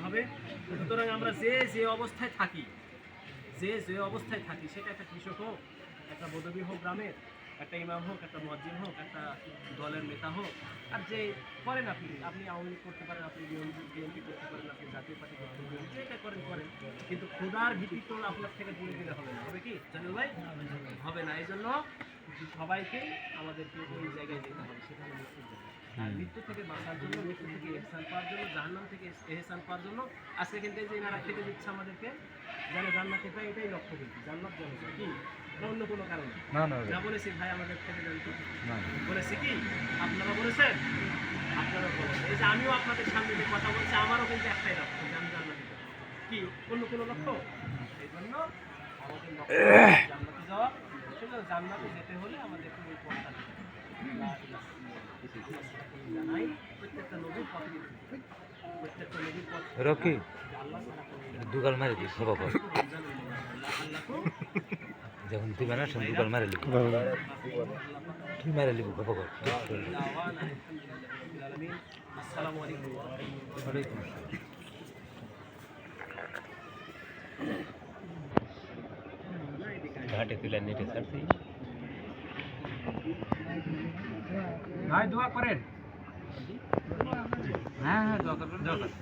হবে। সুতরাং আমরা যে অবস্থায় থাকি, যে অবস্থায় থাকি, সেটা একটা কৃষক হোক, একটা বদবী হোক গ্রামের, একটা ইমাম হোক, একটা মুয়াজ্জিন হোক, একটা দলের নেতা হোক, আর যে করেন আপনি আওয়ামী লীগ করতে পারেন, আপনি বিএনপি করতে পারেন, আপনি জাতীয় পার্টি করতে পারেন, যেটা করেন, কিন্তু খোদার ভীতি তো আপনার থেকে দূরে দিলে হবে না। হবে কি জানেন ভাই? হবে না। এই জন্য সবাইকেই আমাদেরকে ওই জায়গায় যেতে হবে, সেটা হলো মৃত্যুর জায়গা। আর মৃত্যু থেকে বাঁচার জন্য, মৃত্যু থেকে ইহসান পাওয়ার জন্য, জাহান্নাম থেকে ইহসান পাওয়ার জন্য আজকে কিন্তু এই যে এনারা থেকে দিচ্ছে আমাদেরকে, যেন জান্নাতে পাই, এটাই লক্ষ্য। কিন্তু জান্নাত জন্য কি অন্য কোনো কারণে না বলেছি ভাই আমাদের থেকে জানতে বলেছি কি আপনারা বলেছেন, আপনারা বলেছেন। এই যে আমিও আপনাদের সামনে যে কথা বলছি, আমারও কিন্তু একটাই লক্ষ্য যে আমি জান্নাতে যাব। কি অন্য কোনো লক্ষ্য? এই জন্য আমাদের লক্ষ্য জান্নাতে যাওয়া। সেজন্য জান্নাতে যেতে হলে আমাদেরকে ওই পথটা দিতে হবে। জানাই প্রত্যেকটা নবীর পথ, প্রত্যেকটা নবীর পথ রকি দুগাল মারি দিস সব কর যখন দিবা না সব দুগাল মারি লিখো তুই মারি লিখো সব কর। আসসালামু আলাইকুম ওয়া রাহমাতুল্লাহি। ঘাটে তুলে নেটে ছাড়ছি ভাই দোয়া করেন। হ্যাঁ হ্যাঁ, দোয়া করবেন, দোয়া করেন।